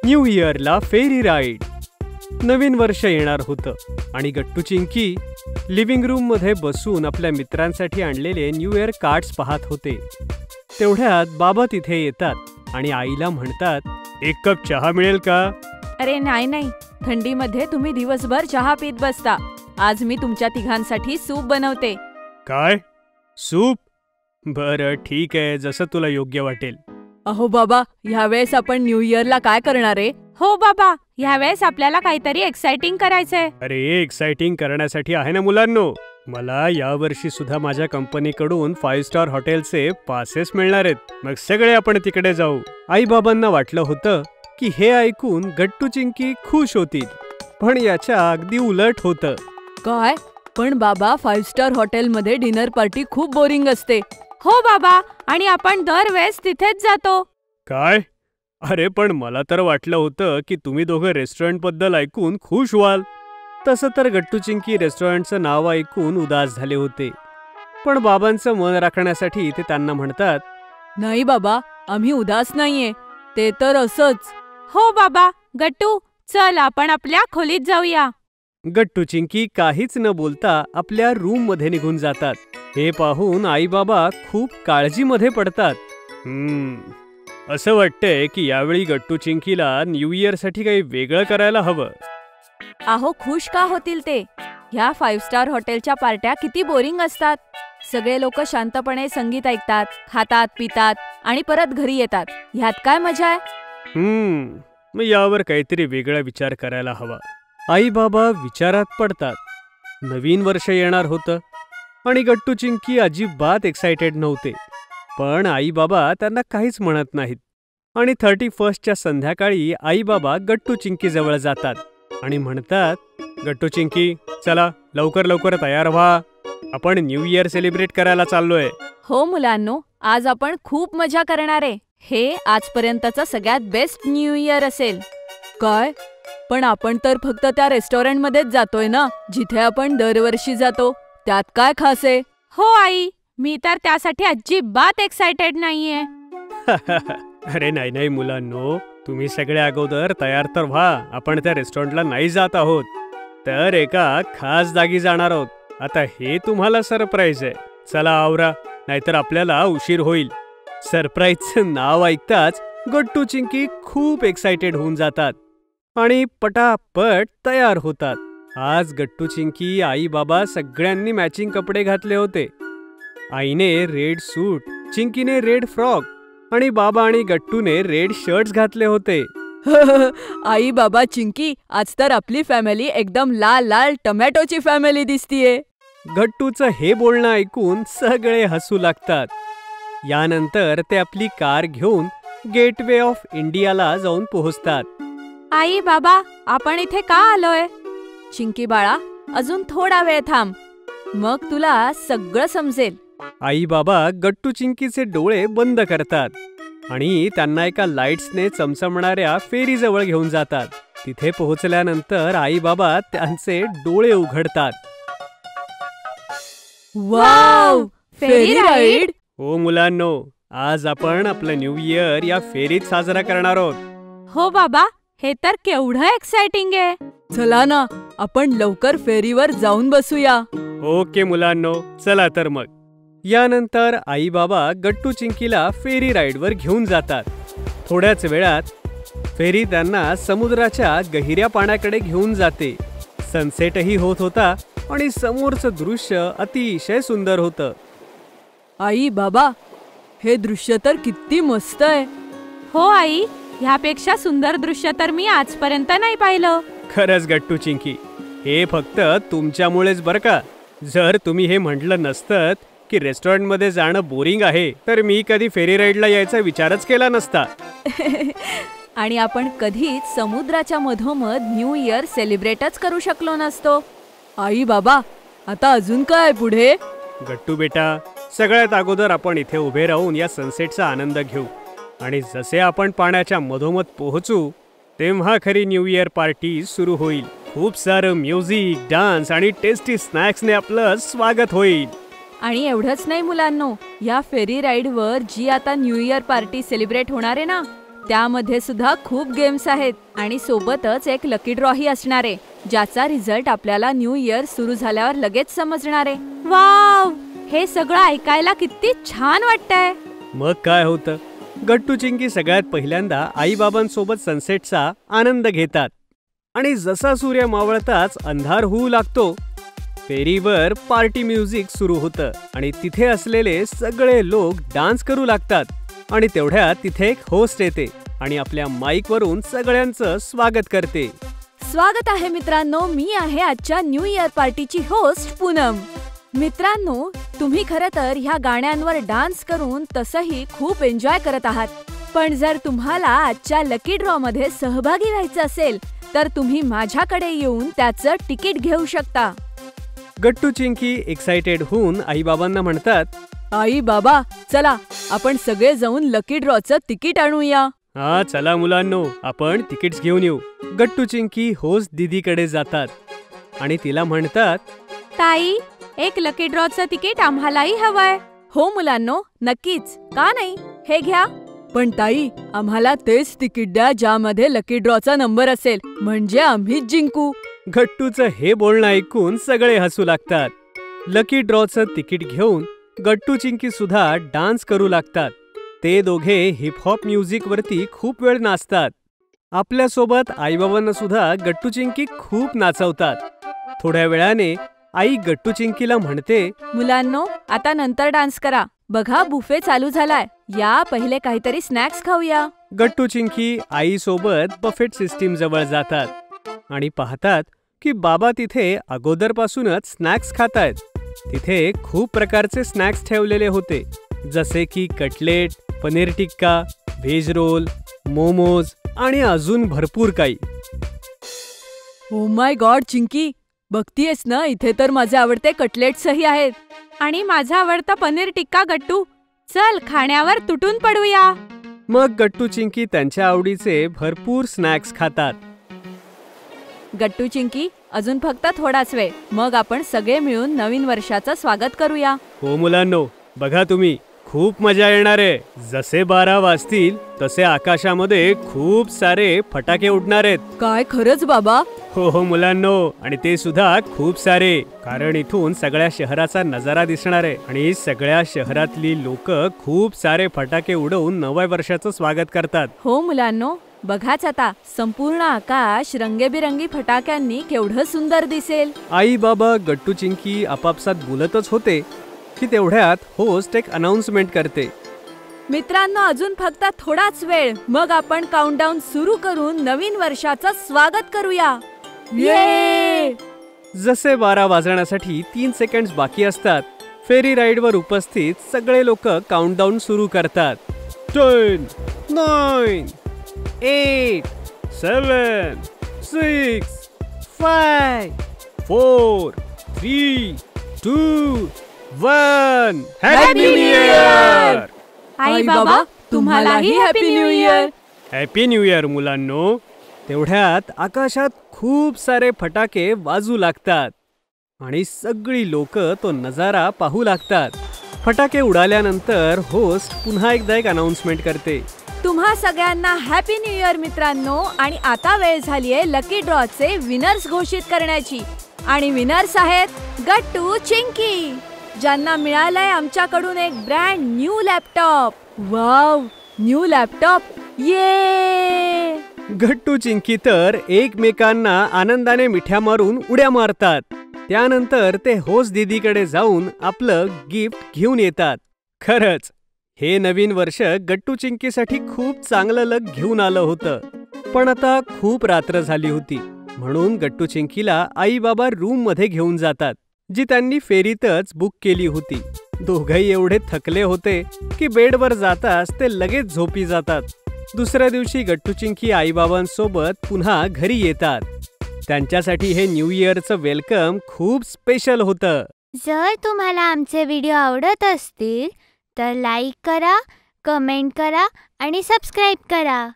New इयरला फेरी ride. नवीन वर्ष येणार होतं आणि गट्टू चिंकी लिव्हिंग रूम मध्ये बसून आपल्या मित्रांसाठी आणलेले न्यू इयर कार्ड्स पाहत होते. तेवढ्यात बाबा तिथे येतात आणि आईला म्हणतात, एक कप चहा मिळेल का? अरे नाही, थंडीमध्ये तुम्ही दिवसभर चहा पीत बसता. आज मी तुमच्या तिघांसाठी सूप बनवते. काय? सूप? बरं ठीक आहे, जसं तुला योग्य वाटेल. अहो बाबा, ह्यावेळेस आपण न्यू इयरला काय करणार आहे? हो बाबा, ह्यावेळेस आपल्याला काहीतरी एक्साइटिंग करायचंय. अरे एक्साइटिंग करण्यासाठी आहे ना मुलांनो. मला यावर्षी सुद्धा माझ्या कंपनीकडून 5 स्टार हॉटेलचे पासेस मिळणार आहेत. मग सगळे आपण तिकडे जाऊ. आई बाबांना वाटलं होतं की हे ऐकून गट्टू चिंकी खुश होतील, पण याच्या अगदी उलट होतं. काय? पण बाबा, 5 स्टार हॉटेलमध्ये डिनर पार्टी खूप बोरिंग असते. हो बाबा, आणि आपण दरवेळेस तिथेच जातो. काय? अरे पण मला तर वाटलं होतं की तुम्ही दोघं रेस्टॉरंट बद्दल ऐकून खुश व्हाल. तसं तर गट्टू चिंकी रेस्टॉरंटचं नाव ऐकून उदास झाले होते. पण बाबांचं मन राखण्यासाठी ते त्यांना म्हणतात, नाही बाबा, आम्ही उदास नाहीये, ते तर असंच. हो बाबा, गट्टू चल आपण आपल्या खोलीत जाऊया. गट्टू चिंकी काहीच न बोलता आपल्या रूम मध्ये निघून जातात. हे पाहून आई बाबा खूप काळजीमध्ये पडतात. असं वाटतंय की यावेळी गट्टू चिंकीला न्यू इयर साठी काही वेगळं करायला हवं. अहो खुश का होतील ते? ह्या 5 स्टार हॉटेलच्या पार्ट्या किती बोरिंग असतात. सगळे लोक शांतपणे संगीत ऐकतात, खातात, पितात आणि परत घरी येतात. ह्यात काय मजा आहे? मग यावर काहीतरी वेगळा विचार करायला हवा. आई बाबा विचारात पडतात. नवीन वर्ष येणार होतं आणि गट्टू चिंकी अजिबात एक्साइटेड नव्हते. पण आई बाबा त्यांना काहीच म्हणत नाहीत. आणि 31च्या संध्याकाळी आई बाबा गट्टू चिंकी जवळ जातात आणि म्हणतात, गट्टू चिंकी चला लवकर लवकर तयार व्हा, आपण न्यू इयर सेलिब्रेट करायला चाललोय. हो मुलांनो, आज आपण खूप मजा करणार आहे. हे आजपर्यंतचं सगळ्यात बेस्ट न्यू इयर असेल. काय? पण आपण तर फक्त त्या रेस्टॉरंटमध्येच जातोय ना, जिथे आपण दरवर्षी जातो. त्यात काय खास आहे? हो आई, मी तर त्यासाठी अजिबात एक्साइटेड नाहीये. अरे नाही मुलांनो, तुम्ही सगळे अगोदर तयार तर व्हा. आपण त्या रेस्टॉरंटला नाही जात आहोत, तर एका खास जागी जाणार आहोत. आता हे तुम्हाला सरप्राईज आहे. चला आवरा, नाहीतर आपल्याला उशीर होईल. सरप्राईजचं नाव ऐकताच गट्टू चिंकी खूप एक्साइटेड होऊन जातात आणि पटापट तयार होतात. आज गट्टू चिंकी, आई बाबा सगळ्यांनी मॅचिंग कपडे घातले होते. आईने रेड सूट, चिंकीने रेड फ्रॉक आणि बाबा आणि गट्टूने रेड शर्ट्स घातले होते. आई बाबा चिंकी, आज तर आपली फॅमिली एकदम लाल लाल टोमॅटोची फॅमिली दिसतीये. गट्टूचं हे बोलणं ऐकून सगळे हसू लागतात. यानंतर ते आपली कार घेऊन गेटवे ऑफ इंडियाला जाऊन पोहोचतात. आई बाबा, आपण इथे का आलोय? चिंकी बाळा, अजून थोडा वेळ थांब, मग तुला सगळं समजेल. आई बाबा गट्टू चिंकीचे डोळे बंद करतात आणि त्यांना एका लाईट्सने चमचमणाऱ्या फेरीजवळ घेऊन जातात. तिथे पोहोचल्यानंतर आई बाबा त्यांचे डोळे उघडतात. वाव, फेरी राईड? हो मुलांनो, आज आपण आपलं न्यू इयर या फेरीत साजरा करणार आहोत. हो बाबा, हे तर केवढं एक्साइटिंग आहे. चला ना, आपण लवकर फेरीवर जाऊन बसूया. ओके मुलांनो, चला तर मग. यानंतर आई बाबा गट्टू चिंकीला फेरी राईडवर घेऊन जातात. थोड्याच वेळात फेरी त्यांना समुद्राच्या गहिऱ्या पाण्याकडे घेऊन जाते. सनसेटही होत होता आणि समोरचं दृश्य अतिशय सुंदर होतं. आई बाबा, हे दृश्य तर किती मस्त आहे. हो आई, ह्यापेक्षा सुंदर दृश्य तर मी आजपर्यंत नाही पाहिलं. खरंच गट्टू चिंकी, हे फक्त तुमच्यामुळेच बरं का. जर तुम्ही हे म्हटलं नसतं की रेस्टॉरंटमध्ये जाणं बोरिंग आहे, तर मी कधी फेरी राईडला यायचा विचारच केला नसता. आणि आपण कधीच समुद्राच्या मधोमध न्यू इयर सेलिब्रेटच करू शकलो नसतो. आई बाबा, आता अजून काय पुढे? गट्टू बेटा, सगळ्यात अगोदर आपण इथे उभे राहून या सनसेटचा आनंद घेऊ आणि जसे आपण पाण्याच्या मधोमध पोहोचू तेव्हा खरी न्यू इयर पार्टी सुरू होईल. खूप सारं म्युझिक, डान्स आणि टेस्टी स्नॅक्सने आपलं स्वागत होईल. आणि एवढंच नाही मुलांनो, या फेरी राईडवर जी आता न्यू इयर पार्टी सेलिब्रेट होणार आहे ना, त्यामध्ये सुद्धा खूप गेम्स आहेत आणि सोबतच एक लकी ड्रॉही असणार आहे, ज्याचा रिझल्ट आपल्याला न्यू इयर सुरू झाल्यावर लगेच समजणार आहे. वाव, हे सगळं ऐकायला किती छान वाटतंय. मग काय होतं, गट्टू चिंकी सगळ्यात पहिल्यांदा आईबाबांसोबत सनसेटचा आनंद घेतात आणि जसा सूर्य मावळताच अंधार होऊ लागतो, फेरीवर पार्टी म्युझिक सुरू होतं आणि तिथे असलेले सगळे लोक डान्स करू लागतात आणि तेवढ्यात तिथे एक होस्ट येते आणि आपल्या माईक वरून सगळ्यांचं स्वागत करते. स्वागत आहे मित्रांनो, मी आहे आजच्या न्यू इयर पार्टीची होस्ट पूनम. मित्रांनो, तुम्ही खरं तर ह्या गाण्यांवर डान्स करून तसंही खूप एन्जॉय करत आहात. पण जर तुम्हाला आजच्या लकी ड्रॉ मध्ये सहभागी व्हायचं असेल तर तुम्ही माझ्याकडे येऊन त्याचं तिकीट घेऊ शकता. गट्टू चिंकी एक्साइटेड होऊन आईबाबांना म्हणतात, आई बाबा, चला आपण सगळे जाऊन लकी ड्रॉचं तिकीट आणूया. हा चला मुलांनो, आपण तिकीट्स घेऊन येऊ. गट्टू चिंकी होस्ट दीदीकडे जातात आणि तिला म्हणतात, ताई, एक लकी ड्रॉचं तिकीट आम्हालाही हवंय. हो मुलांनो, नक्कीच, का नाही, हे घ्या. पण ताई, आम्हाला तेच तिकीट द्या ज्यामध्ये लकी ड्रॉचा नंबर असेल, म्हणजे आम्हीच जिंकू. गट्टूचं हे बोलणं ऐकून सगळे हसू लागतात. लकी ड्रॉचं तिकीट घेऊन गट्टू चिंकी सुद्धा डान्स करू लागतात. ते दोघे हिपहॉप म्युझिक वरती खूप वेळ नाचतात. आपल्यासोबत आईबाबांना सुद्धा गट्टू चिंकी खूप नाचवतात. थोड्या वेळाने आई गट्टू चिंकीला म्हणते, मुलांनो, आता नंतर डान्स करा. बघा, बुफे चालू झालाय. या पहिले काहीतरी स्नॅक्स खाऊया. गट्टू चिंकी आई सोबत बफेट सिस्टीम जवळ जातात आणि पाहतात की बाबा तिथे अगोदरपासूनच स्नॅक्स खातायत. तिथे खूप प्रकारचे स्नॅक्स ठेवलेले होते, जसे की cutlet, paneer tikka, veg roll, momos आणि अजून भरपूर काही. ओ माय गॉड चिंकी, बघतीयस ना, इथे तर माझे आवडते कटलेट्सही आहेत आणि माझा आवडता पनीर टिक्का. गट्टू, चल खाण्यावर तुटून पडूया. मग गट्टू चिंकी त्यांच्या आवडीचे भरपूर स्नॅक्स खातात. गट्टू चिंकी, अजून फक्त थोडाच वेळ, मग आपण सगळे मिळून नवीन वर्षाचं स्वागत करूया. हो मुलांनो, बघा तुम्ही, खूप मजा येणार आहे. जसे 12 वाजतील तसे आकाशामध्ये खूप सारे फटाके उडणार आहेत. काय, खरंच बाबा? हो हो मुलांनो, आणि ते सुद्धा खूप सारे, कारण इथून सगळ्या शहराचा नजारा दिसणार आहे आणि सगळ्या शहरातली लोक खूप सारे फटाके उडवून नव्या वर्षाचं स्वागत करतात. हो मुलांनो, बघाच आता, संपूर्ण आकाश रंगेबिरंगी फटाक्यांनी केवढं सुंदर दिसेल. आई बाबा गट्टू चिंकी आपापसात बोलतच होते की तेवढ्यात होस्ट एक अनाउन्समेंट करते. मित्रांनो, अजून फक्त थोडाच वेळ, मग आपण काउंटडाऊन सुरू करून नवीन वर्षाचं स्वागत करूया. ये! जसे 12 वाजण्यासाठी 3 सेकंड्स बाकी असतात, फेरी राईडवर उपस्थित सगळे लोक काउंटडाऊन सुरू करतात. 10, 9, 8, 7, 6, 5, 4, 3, 2, 1. Happy new year! आई बाबा, तुम्हालाही happy new year. Happy new year मुलांनो. तेवढ्यात आकाशात खूप सारे फटाके वाजू लागतात आणि सगळी लोक तो नजारा पाहू लागतात. फटाके उडाल्यानंतर होस्ट पुन्हा एकदा एक अनाउन्समेंट करते. तुम्हा सगळ्यांना हॅपी न्यू इयर मित्रांनो. आणि आता वेळ झालीये लकी ड्रॉचे विनर्स घोषित करण्याची. आणि विनर्स आहेत गट्टू चिंकी, ज्यांना मिळालंय आमच्याकडून एक brand new laptop. Wow, new laptop, ये! गट्टू चिंकी तर एकमेकांना आनंदाने मिठ्या मारून उड्या मारतात. त्यानंतर ते होस्ट दीदीकडे जाऊन आपलं गिफ्ट घेऊन येतात. खरंच हे नवीन वर्ष गट्टू चिंकीसाठी खूप चांगलं लक घेऊन आलं होतं. पण आता खूप रात्र झाली होती, म्हणून गट्टू चिंकीला आई बाबा रूम मध्ये घेऊन जातात, जी त्यांनी फेरीतच बुक केली होती. दोघंही एवढे थकले होते की बेडवर जाताच ते लगेच झोपी जातात. दुसऱ्या दिवशी गट्टू चिंकी आईबाबांसोबत पुन्हा घरी येतात. त्यांच्यासाठी हे न्यू इयरचं वेलकम खूप स्पेशल होतं. जर तुम्हाला आमचे व्हिडिओ आवडत असतील तर लाईक करा, कमेंट करा आणि सबस्क्राईब करा.